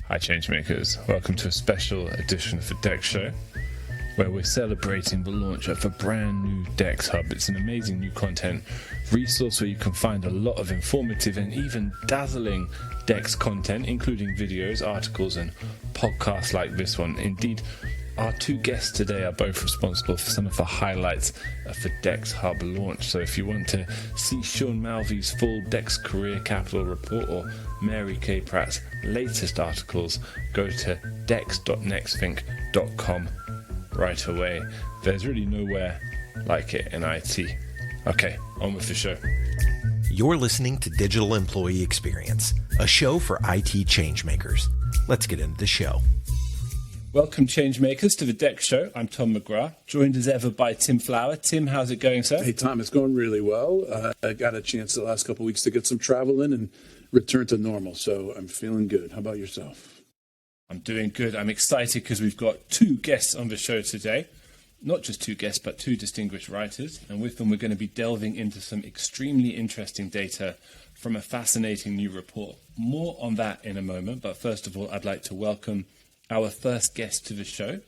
Hi Changemakers, welcome to a special edition of the DEX Show, where we're celebrating the launch of a brand new DEX Hub. It's an amazing new content resource where you can find a lot of informative and even dazzling DEX content, including videos, articles and podcasts like this one. Indeed, our two guests today are both responsible for some of the highlights of the DEX Hub launch. So if you want to see Sean Malvey's full DEX Career Capital report or Mary K. Pratt's latest articles, go to dex.nextthink.com right away. There's really nowhere like it in IT. Okay, on with the show. You're listening to Digital Employee Experience, a show for IT changemakers. Let's get into the show. Welcome, Changemakers, to the DEX Show. I'm Tom McGrath, joined as ever by Tim Flower. Tim, how's it going, sir? Hey, Tom, it's going really well. I got a chance the last couple of weeks to get some travel in and return to normal, so I'm feeling good. How about yourself? I'm doing good. I'm excited because we've got two guests on the show today. Not just two guests, but two distinguished writers. And with them, we're going to be delving into some extremely interesting data from a fascinating new report. More on that in a moment. But first of all, I'd like to welcome our first guest to the show.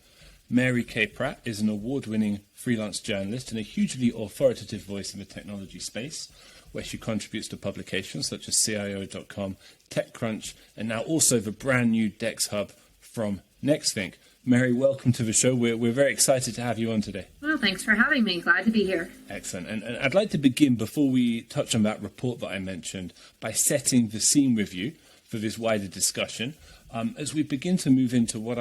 Mary K. Pratt is an award-winning freelance journalist and a hugely authoritative voice in the technology space, where she contributes to publications such as CIO.com, TechCrunch, and now also the brand new DEX Hub from NextThink. Mary, welcome to the show. We're very excited to have you on today. Well, thanks for having me. Glad to be here. Excellent. And I'd like to begin, before we touch on that report that I mentioned, by setting the scene with you for this wider discussion. As we begin to move into what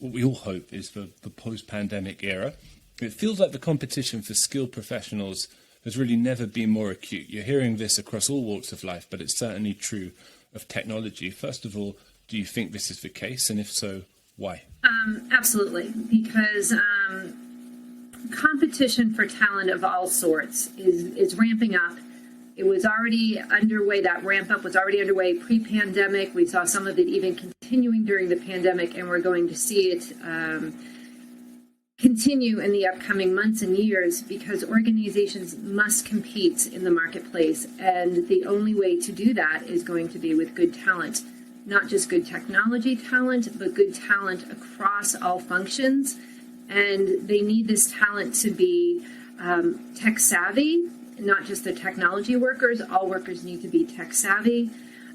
we all hope is the post-pandemic era, it feels like the competition for skilled professionals has really never been more acute. You're hearing this across all walks of life, but it's certainly true of technology. First of all, do you think this is the case? And if so, why? Absolutely, because competition for talent of all sorts is ramping up. It was already underway. That ramp up was already underway pre-pandemic. We saw some of it even continuing during the pandemic, and we're going to see it continue in the upcoming months and years, because organizations must compete in the marketplace. And the only way to do that is going to be with good talent, not just good technology talent, but good talent across all functions. And they need this talent to be tech savvy. Not just the technology workers, all workers need to be tech savvy.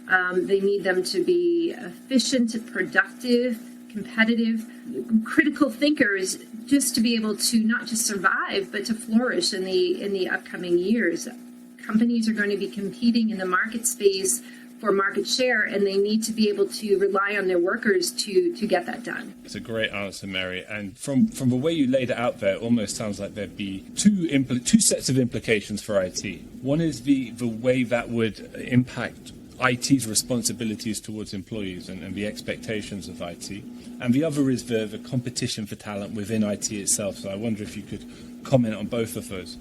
They need them to be efficient, productive, competitive, critical thinkers, just to be able to not just survive, but to flourish in the upcoming years. Companies are going to be competing in the market space for market share, and they need to be able to rely on their workers to get that done. It's a great answer, Mary. And from the way you laid it out there, it almost sounds like there'd be two sets of implications for IT. One is the way that would impact IT's responsibilities towards employees and the expectations of IT. And the other is the competition for talent within IT itself. So I wonder if you could comment on both of those.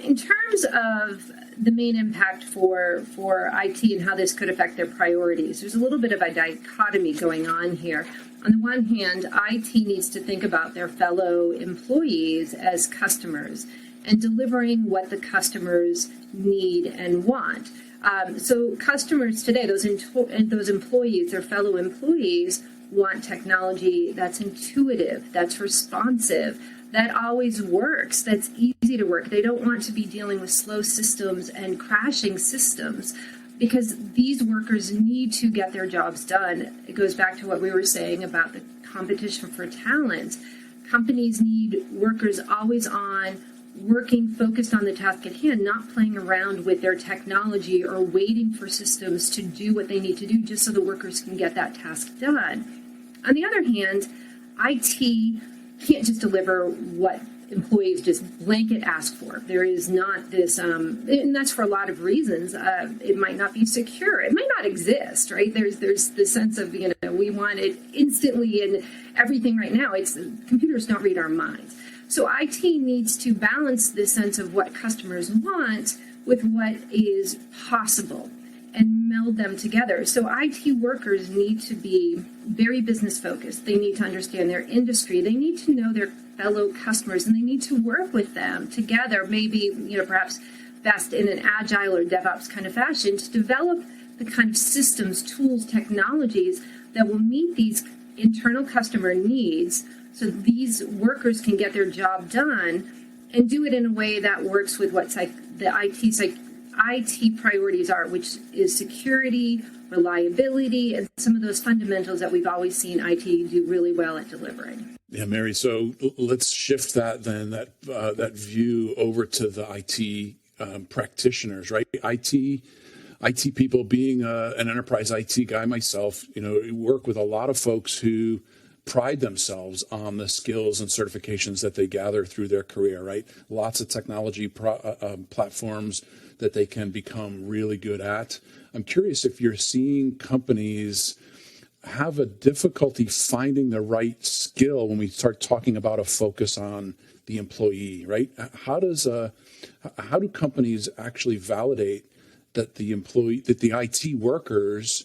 In terms of the main impact for IT and how this could affect their priorities, there's a little bit of a dichotomy going on here. On the one hand, IT needs to think about their fellow employees as customers and delivering what the customers need and want. So customers today, those employees, their fellow employees, want technology that's intuitive, that's responsive, that always works, that's easy to work. They don't want to be dealing with slow systems and crashing systems, because these workers need to get their jobs done. It goes back to what we were saying about the competition for talent. Companies need workers always on, working, focused on the task at hand, not playing around with their technology or waiting for systems to do what they need to do just so the workers can get that task done. On the other hand, IT can't just deliver what employees just blanket ask for. There is not this, and that's for a lot of reasons. It might not be secure. It might not exist, right? There's the sense of, we want it instantly and everything right now. Computers don't read our minds. So IT needs to balance this sense of what customers want with what is possible and meld them together. So IT workers need to be very business focused. They need to understand their industry. They need to know their fellow customers, and they need to work with them together, maybe, perhaps best in an agile or DevOps kind of fashion, to develop the kind of systems, tools, technologies that will meet these internal customer needs so these workers can get their job done and do it in a way that works with what the IT priorities are, which is security, reliability, and some of those fundamentals that we've always seen IT do really well at delivering. Yeah, Mary. So let's shift that then, that view over to the IT practitioners, right? IT people, being an enterprise IT guy myself, work with a lot of folks who pride themselves on the skills and certifications that they gather through their career, right? Lots of technology platforms that they can become really good at. I'm curious if you're seeing companies have a difficulty finding the right skill when we start talking about a focus on the employee, right? How do companies actually validate that the IT workers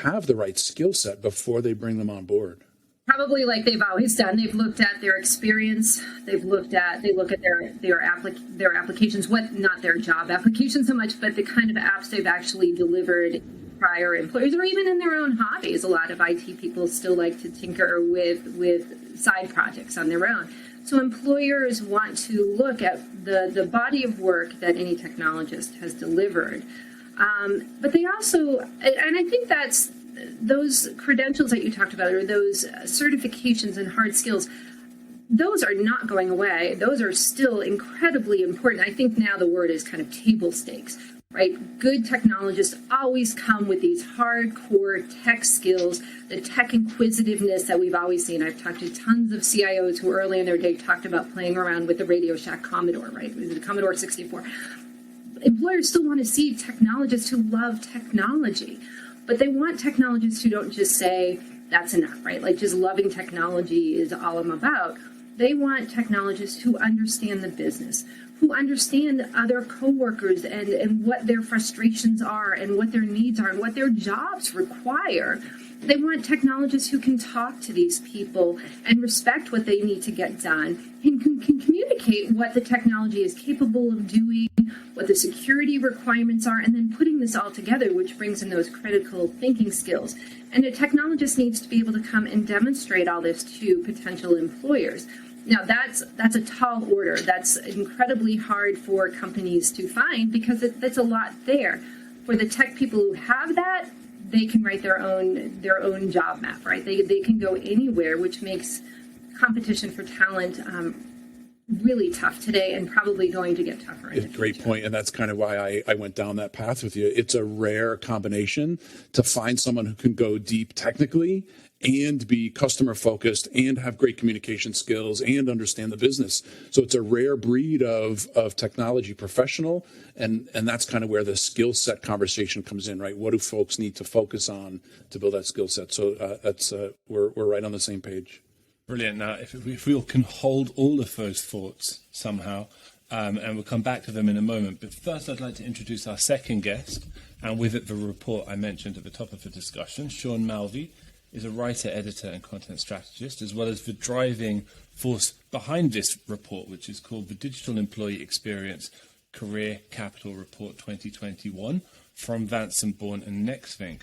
have the right skill set before they bring them on board? Probably like they've always done. They've looked at their experience. They look at their applications, not their job applications so much, but the kind of apps they've actually delivered prior employers, or even in their own hobbies. A lot of IT people still like to tinker with side projects on their own. So employers want to look at the body of work that any technologist has delivered. But they also, and I think that's those credentials that you talked about, or those certifications and hard skills, those are not going away. Those are still incredibly important. I think now the word is kind of table stakes, right? Good technologists always come with these hardcore tech skills, the tech inquisitiveness that we've always seen. I've talked to tons of CIOs who early in their day talked about playing around with the Radio Shack Commodore, right? The Commodore 64. Employers still want to see technologists who love technology. But they want technologists who don't just say, that's enough, right? Like just loving technology is all I'm about. They want technologists who understand the business, who understand other coworkers and what their frustrations are and what their needs are and what their jobs require. They want technologists who can talk to these people and respect what they need to get done and can communicate what the technology is capable of doing, what the security requirements are, and then putting this all together, which brings in those critical thinking skills. And a technologist needs to be able to come and demonstrate all this to potential employers. Now, that's a tall order. That's incredibly hard for companies to find because that's a lot there. For the tech people who have that, they can write their own job map, right? They can go anywhere, which makes competition for talent really tough today and probably going to get tougher. Great point. And that's kind of why I went down that path with you. It's a rare combination to find someone who can go deep technically and be customer focused and have great communication skills and understand the business. So it's a rare breed of technology professional. And that's kind of where the skill set conversation comes in, right? What do folks need to focus on to build that skill set? So we're right on the same page. Brilliant. Now, if we can hold all of those thoughts somehow, and we'll come back to them in a moment. But first, I'd like to introduce our second guest, and with it, the report I mentioned at the top of the discussion. Sean Malvey is a writer, editor, and content strategist, as well as the driving force behind this report, which is called the Digital Employee Experience Career Capital Report 2021 from Vance & Bourne and NextThink.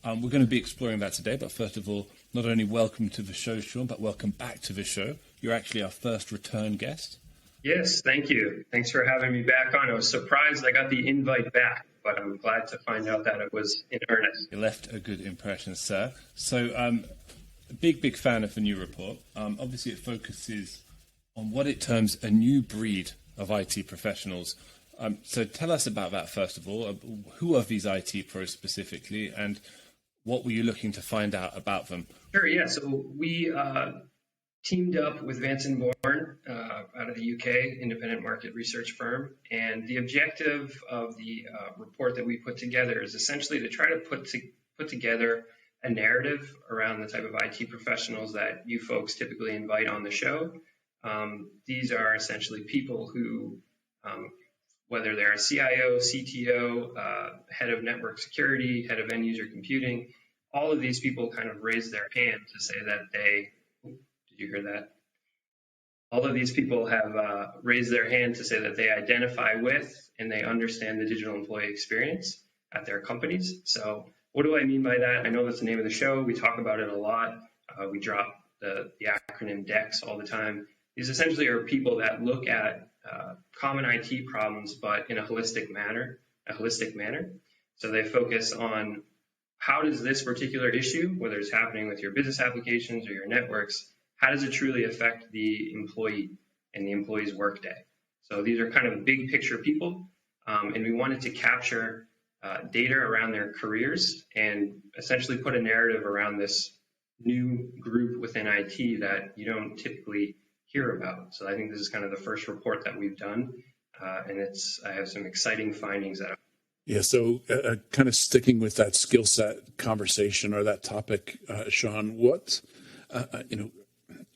We're going to be exploring that today, but first of all, not only welcome to the show, Sean, but welcome back to the show. You're actually our first return guest. Yes, thank you. Thanks for having me back on. I was surprised I got the invite back, but I'm glad to find out that it was in earnest. You left a good impression, sir. So, a big fan of the new report. Obviously, it focuses on what it terms a new breed of IT professionals. So tell us about that, first of all. Who are these IT pros specifically, and what were you looking to find out about them? Sure, yeah. So we teamed up with Vance & Bourne out of the UK, independent market research firm. And the objective of the report that we put together is essentially to try to put together a narrative around the type of IT professionals that you folks typically invite on the show. These are essentially people who, whether they're a CIO, CTO, head of network security, head of end user computing, all of these people kind of raise their hand to say that they, did you hear that? All of these people have raised their hand to say that they identify with and they understand the digital employee experience at their companies. So What do I mean by that? I know that's the name of the show. We talk about it a lot. We drop the acronym DEX all the time. These essentially are people that look at common IT problems, but in a holistic manner. So they focus on how does this particular issue, whether it's happening with your business applications or your networks, how does it truly affect the employee and the employee's workday? So these are kind of big picture people, and we wanted to capture data around their careers and essentially put a narrative around this new group within IT that you don't typically hear about. So I think this is kind of the first report that we've done, and I have some exciting findings that. Yeah, so kind of sticking with that skill set conversation or that topic, Sean, what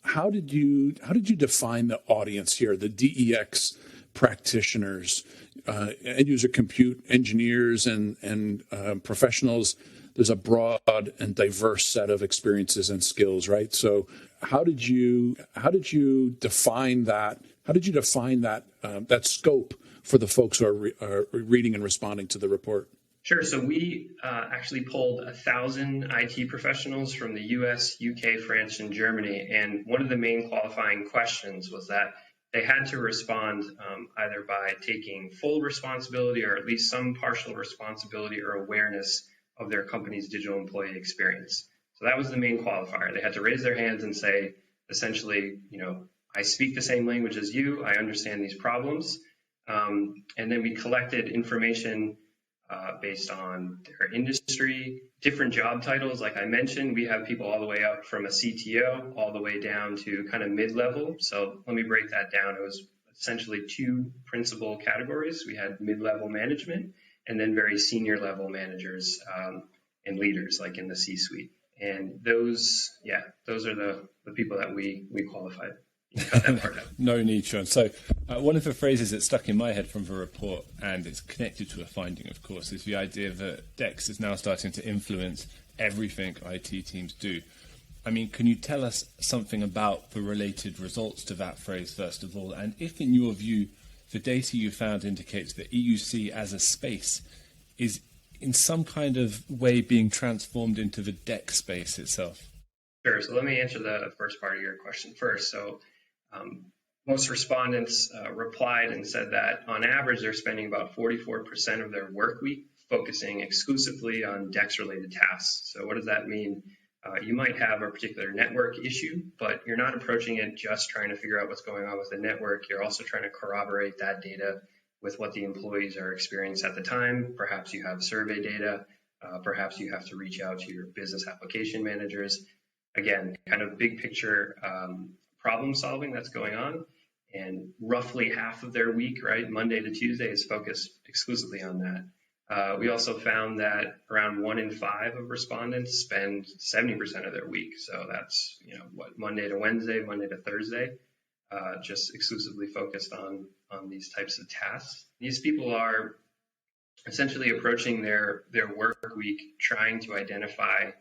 how did you define the audience here, the DEX practitioners, end user compute engineers and professionals? There's a broad and diverse set of experiences and skills, right? So how did you define that? How did you define that that scope for the folks who are reading and responding to the report? Sure. So we actually polled 1,000 IT professionals from the US, UK, France, and Germany. And one of the main qualifying questions was that they had to respond either by taking full responsibility or at least some partial responsibility or awareness of their company's digital employee experience. So that was the main qualifier. They had to raise their hands and say, essentially, I speak the same language as you. I understand these problems. And then we collected information based on their industry, different job titles. Like I mentioned, we have people all the way up from a CTO all the way down to kind of mid-level. So let me break that down. It was essentially two principal categories. We had mid-level management and then very senior level managers and leaders like in the C-suite. And those are the people that we qualified. Cut that part out. No need, Sean. So one of the phrases that stuck in my head from the report, and it's connected to a finding, of course, is the idea that DEX is now starting to influence everything IT teams do. I mean, can you tell us something about the related results to that phrase, first of all? And if, in your view, the data you found indicates that EUC as a space is in some kind of way being transformed into the DEX space itself? Sure. So let me answer the first part of your question first. So most respondents replied and said that on average, they're spending about 44% of their work week focusing exclusively on DEX-related tasks. So what does that mean? You might have a particular network issue, but you're not approaching it just trying to figure out what's going on with the network. You're also trying to corroborate that data with what the employees are experiencing at the time. Perhaps you have survey data. Perhaps you have to reach out to your business application managers. Again, kind of big picture problem solving that's going on. And roughly half of their week, right, Monday to Tuesday, is focused exclusively on that. We also found that around 1 in 5 of respondents spend 70% of their week. So that's, Monday to Wednesday, Monday to Thursday, just exclusively focused on these types of tasks. These people are essentially approaching their work week trying to identify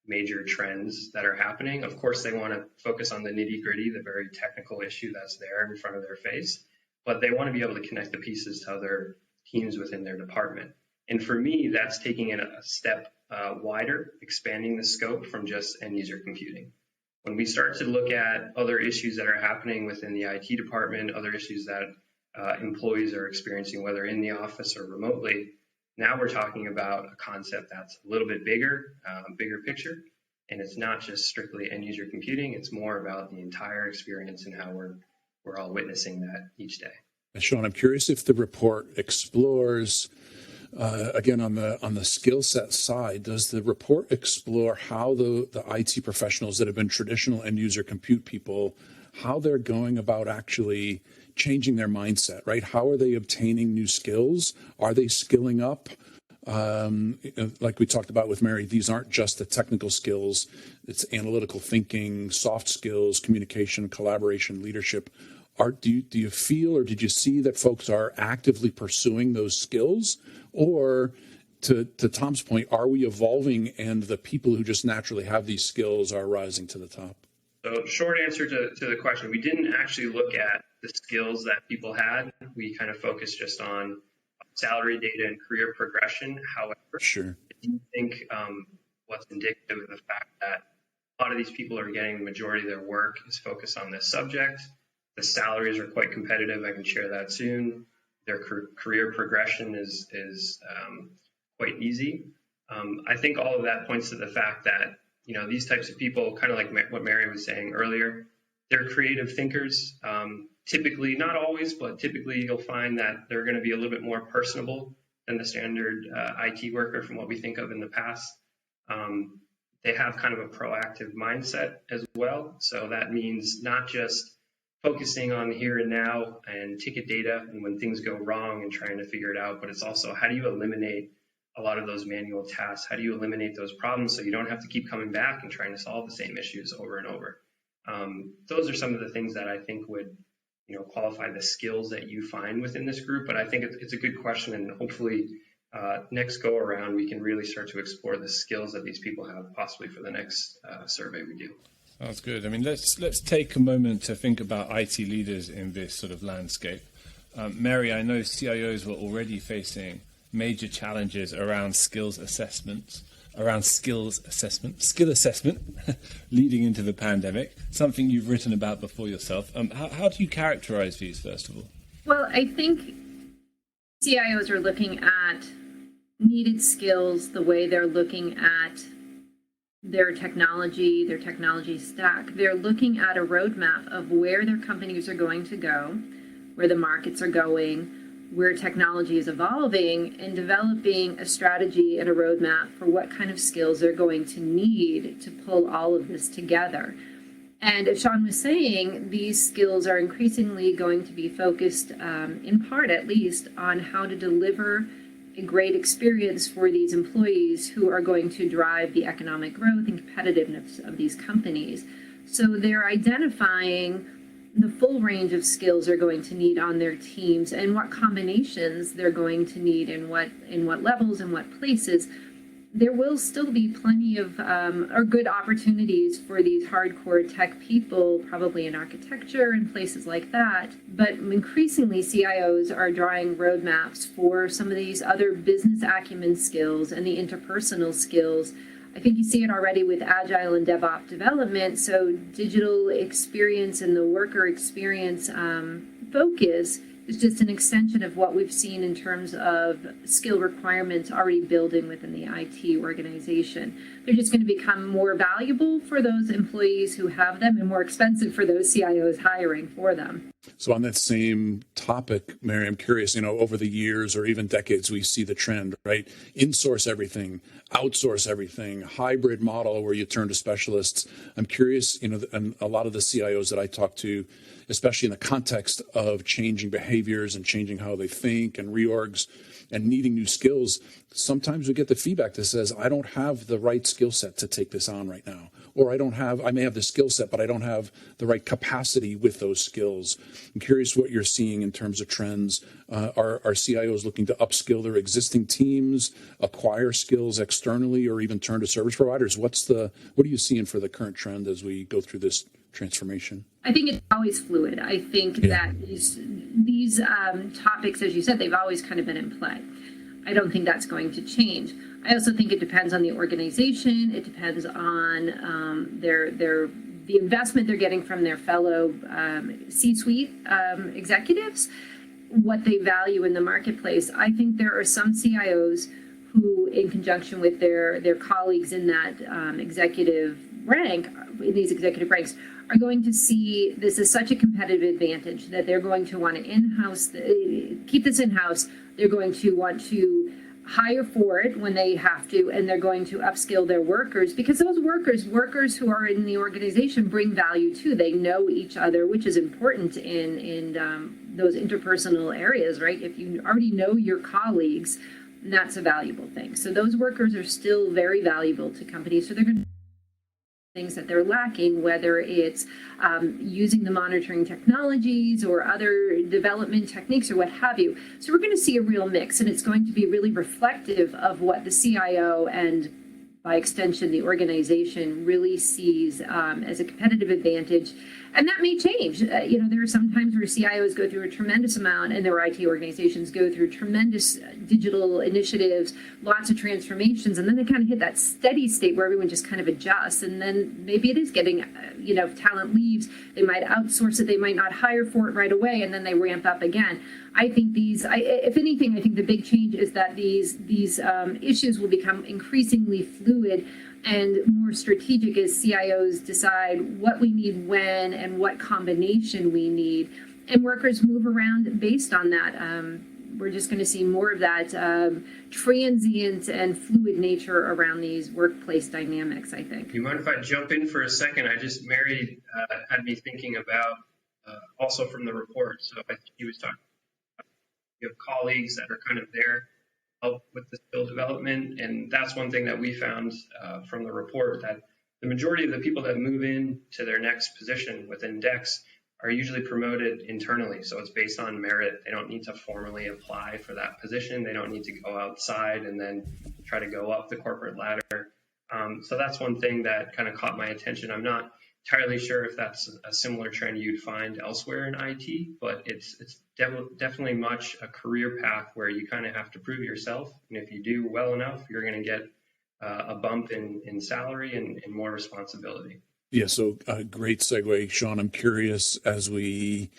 major trends that are happening. Of course, they want to focus on the nitty-gritty, the very technical issue that's there in front of their face, but they want to be able to connect the pieces to other teams within their department. And for me, that's taking it a step wider, expanding the scope from just end user computing. When we start to look at other issues that are happening within the IT department, other issues that employees are experiencing, whether in the office or remotely, now we're talking about a concept that's a little bit bigger picture, and it's not just strictly end user computing. It's more about the entire experience and how we're all witnessing that each day. Sean, I'm curious if the report explores, again, on the skill set side, does the report explore how the IT professionals that have been traditional end user compute people, how they're going about actually changing their mindset, right? How are they obtaining new skills? Are they skilling up? Like we talked about with Mary, these aren't just the technical skills. It's analytical thinking, soft skills, communication, collaboration, leadership. Do you feel, or did you see that folks are actively pursuing those skills? Or to Tom's point, are we evolving and the people who just naturally have these skills are rising to the top? So short answer to the question, we didn't actually look at the skills that people had. We kind of focused just on salary data and career progression. However, sure, do think what's indicative of the fact that a lot of these people are getting the majority of their work is focused on this subject. The salaries are quite competitive. I can share that soon. Their career progression is quite easy. I think all of that points to the fact that, you know, these types of people, kind of like what Mary was saying earlier, they're creative thinkers. Typically, not always, but typically you'll find that they're going to be a little bit more personable than the standard IT worker from what we think of in the past. They have kind of a proactive mindset as well. So that means not just focusing on the here and now and ticket data and when things go wrong and trying to figure it out, but it's also how do you eliminate a lot of those manual tasks? How do you eliminate those problems so you don't have to keep coming back and trying to solve the same issues over and over? Those are some of the things that I think would, you know, qualify the skills that you find within this group. But I think it's a good question, and hopefully next go around we can really start to explore the skills that these people have, possibly for the next survey we do. Sounds good. I mean, let's take a moment to think about IT leaders in this sort of landscape. Mary, I know CIOs were already facing major challenges around skill assessment, leading into the pandemic, something you've written about before yourself. How do you characterize these, first of all? Well, I think CIOs are looking at needed skills the way they're looking at their technology stack. They're looking at a roadmap of where their companies are going to go, where the markets are going, where technology is evolving, and developing a strategy and a roadmap for what kind of skills they're going to need to pull all of this together. And as Sean was saying, these skills are increasingly going to be focused, in part at least, on how to deliver a great experience for these employees who are going to drive the economic growth and competitiveness of these companies. So they're identifying the full range of skills they're going to need on their teams and what combinations they're going to need in what levels and what places. There will still be plenty of or good opportunities for these hardcore tech people, probably in architecture and places like that. But increasingly, CIOs are drawing roadmaps for some of these other business acumen skills and the interpersonal skills. I think you see it already with Agile and DevOps development. So digital experience and the worker experience focus is just an extension of what we've seen in terms of skill requirements already building within the IT organization. They're just going to become more valuable for those employees who have them and more expensive for those CIOs hiring for them. So on that same topic, Mary, I'm curious, you know, over the years or even decades, we see the trend, right? Insource everything, outsource everything, hybrid model where you turn to specialists. I'm curious, you know, and a lot of the CIOs that I talk to, especially in the context of changing behaviors and changing how they think and reorgs and needing new skills, sometimes we get the feedback that says, I don't have the right skill set to take this on right now. Or I may have the skill set, but I don't have the right capacity with those skills. I'm curious what you're seeing in terms of trends. Are CIOs looking to upskill their existing teams, acquire skills externally, or even turn to service providers? What are you seeing for the current trend as we go through this transformation? I think it's always fluid. I think that these topics, as you said, they've always kind of been in play. I don't think that's going to change. I also think it depends on the organization. It depends on the investment they're getting from their fellow C-suite executives, what they value in the marketplace. I think there are some CIOs who, in conjunction with their colleagues in that executive rank, in these executive ranks, are going to see this as such a competitive advantage that they're going to want to keep this in-house. They're going to want to hire for it when they have to, and they're going to upskill their workers, because those workers who are in the organization bring value too. They know each other, which is important in those interpersonal areas, right? If you already know your colleagues, that's a valuable thing. So those workers are still very valuable to companies. So they're going to things that they're lacking, whether it's using the monitoring technologies or other development techniques or what have you. So we're going to see a real mix, and it's going to be really reflective of what the CIO and by extension, the organization really sees as a competitive advantage. And that may change. There are some times where CIOs go through a tremendous amount, and their IT organizations go through tremendous digital initiatives, lots of transformations, and then they kind of hit that steady state where everyone just kind of adjusts. And then maybe it is getting, talent leaves. They might outsource it. They might not hire for it right away, and then they ramp up again. I think if anything, I think the big change is that these issues will become increasingly fluid and more strategic as CIOs decide what we need when and what combination we need, and workers move around based on that. We're just going to see more of that transient and fluid nature around these workplace dynamics, I think. Do you mind if I jump in for a second? Mary had me thinking about also from the report. So he was talking about, you have colleagues that are kind of there help with the skill development. And that's one thing that we found from the report, that the majority of the people that move in to their next position within DEX are usually promoted internally. So it's based on merit. They don't need to formally apply for that position. They don't need to go outside and then try to go up the corporate ladder. So that's one thing that kind of caught my attention. I'm not entirely sure if that's a similar trend you'd find elsewhere in IT, but it's definitely much a career path where you kind of have to prove yourself. And if you do well enough, you're going to get a bump in salary and more responsibility. Yeah, so great segue, Sean. I'm curious, as we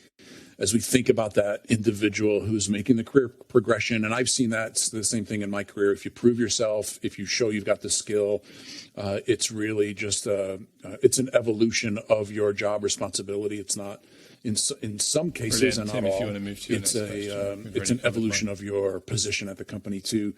think about that individual who's making the career progression, and I've seen that's the same thing in my career. If you prove yourself, if you show you've got the skill, it's really just it's an evolution of your job responsibility. It's not in some cases, and not all. It's an evolution of your position at the company too.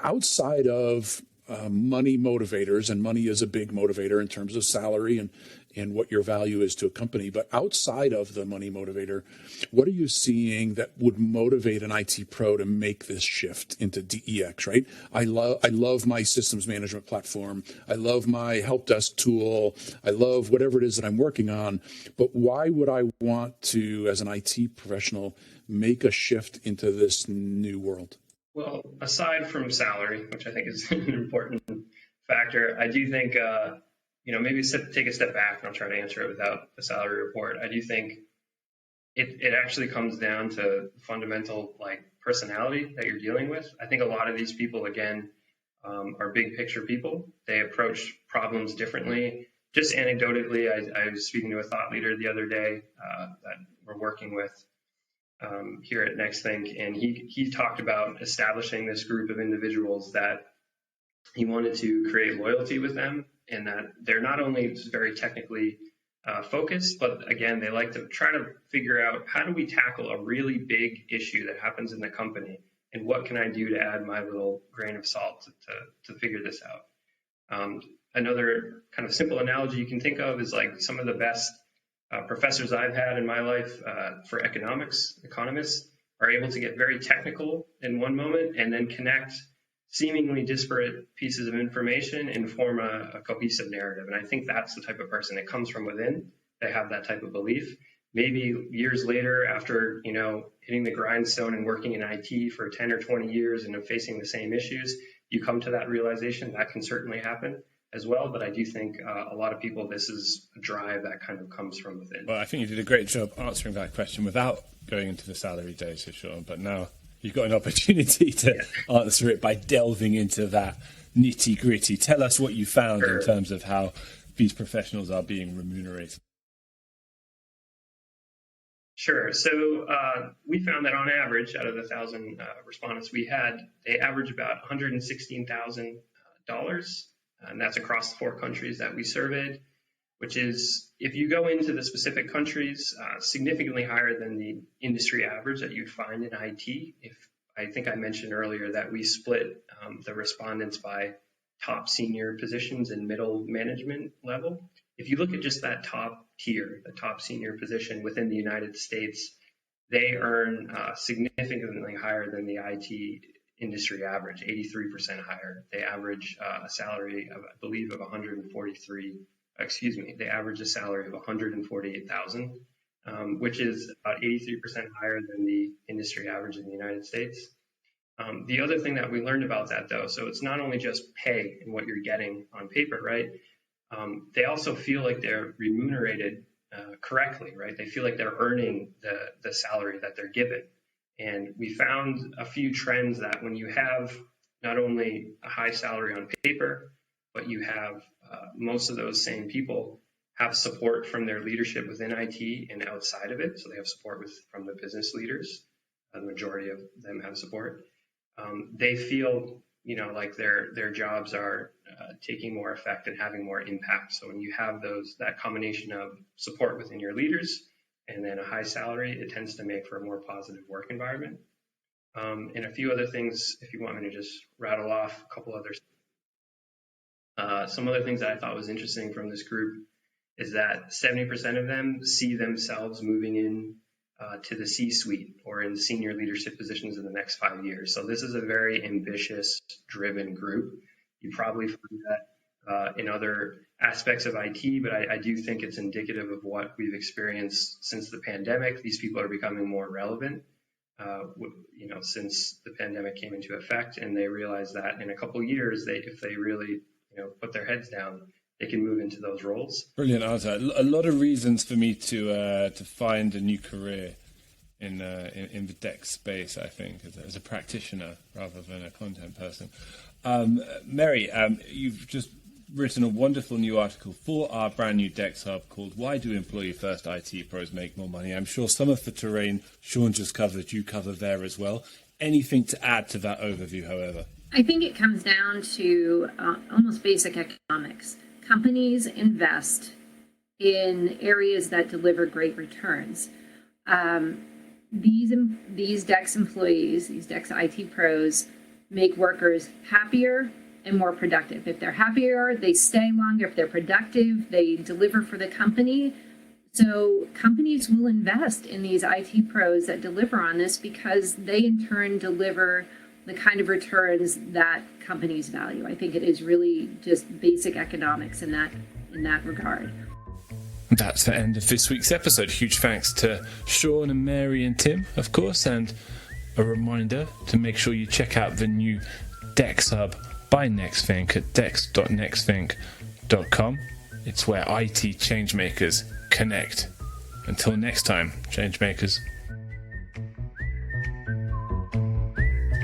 Outside of money motivators, and money is a big motivator in terms of salary and what your value is to a company. But outside of the money motivator, what are you seeing that would motivate an IT pro to make this shift into DEX, right? I love my systems management platform. I love my help desk tool. I love whatever it is that I'm working on. But why would I want to, as an IT professional, make a shift into this new world? Well, aside from salary, which I think is an important factor, I do think, maybe take a step back, and I'll try to answer it without a salary report. I do think it actually comes down to fundamental personality that you're dealing with. I think a lot of these people, again, are big picture people. They approach problems differently. Just anecdotally, I was speaking to a thought leader the other day that we're working with here at NextThink, and he talked about establishing this group of individuals that he wanted to create loyalty with them, and that they're not only very technically focused, but again, they like to try to figure out, how do we tackle a really big issue that happens in the company, and what can I do to add my little grain of salt to figure this out. Another kind of simple analogy you can think of is some of the best professors I've had in my life for economists are able to get very technical in one moment and then connect seemingly disparate pieces of information and form a cohesive narrative. And I think that's the type of person that comes from within. They have that type of belief. Maybe years later, after hitting the grindstone and working in IT for 10 or 20 years and facing the same issues, you come to that realization. That can certainly happen as well, but I do think a lot of people, this is a drive that kind of comes from within. Well, I think you did a great job answering that question without going into the salary data, Sean, but now you've got an opportunity to answer it by delving into that nitty-gritty. Tell us what you found in terms of how these professionals are being remunerated. Sure. So we found that on average, out of the 1,000 respondents we had, they average about $116,000. And that's across the 4 countries that we surveyed, which is, if you go into the specific countries, significantly higher than the industry average that you'd find in IT. I think I mentioned earlier that we split the respondents by top senior positions and middle management level. If you look at just that top tier, the top senior position within the United States, they earn significantly higher than the IT industry average, 83% higher. They average a salary of, I believe, of they average a salary of $148,000, which is about 83% higher than the industry average in the United States. The other thing that we learned about that, though, so it's not only just pay and what you're getting on paper, right? They also feel like they're remunerated correctly, right? They feel like they're earning the salary that they're given. And we found a few trends that when you have not only a high salary on paper, but you have most of those same people have support from their leadership within IT and outside of it. So they have support from the business leaders. The majority of them have support. They feel, like their jobs are taking more effect and having more impact. So when you have that combination of support within your leaders and then a high salary, it tends to make for a more positive work environment. And a few other things, if you want me to just rattle off a couple others. Some other things that I thought was interesting from this group is that 70% of them see themselves moving in to the C-suite or in senior leadership positions in the next 5 years. So this is a very ambitious, driven group. You probably find that in other aspects of IT, but I do think it's indicative of what we've experienced since the pandemic. These people are becoming more relevant, since the pandemic came into effect, and they realize that in a couple of years, if they really, put their heads down, they can move into those roles. Brilliant answer. A lot of reasons for me to find a new career in the DEX space, I think, as a practitioner rather than a content person. Mary, you've just written a wonderful new article for our brand new DEX Hub called "Why Do Employee First IT Pros Make More Money?" I'm sure some of the terrain Sean just covered, you cover there as well. Anything to add to that overview, however? I think it comes down to almost basic economics. Companies invest in areas that deliver great returns. These DEX employees, these DEX IT pros, make workers happier and more productive. If they're happier, they stay longer. If they're productive, they deliver for the company. So companies will invest in these IT pros that deliver on this because they in turn deliver the kind of returns that companies value. I think it is really just basic economics in that regard. That's the end of this week's episode. Huge thanks to Sean and Mary and Tim, of course, and a reminder to make sure you check out the new DEX Hub by NextThink at dex.nextthink.com. It's where IT changemakers connect. Until next time, changemakers.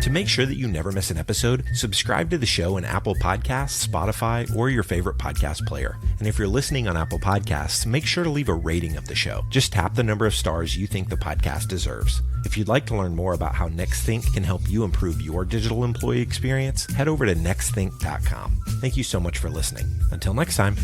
To make sure that you never miss an episode, subscribe to the show in Apple Podcasts, Spotify, or your favorite podcast player. And if you're listening on Apple Podcasts, make sure to leave a rating of the show. Just tap the number of stars you think the podcast deserves. If you'd like to learn more about how NextThink can help you improve your digital employee experience, head over to nextthink.com. Thank you so much for listening. Until next time.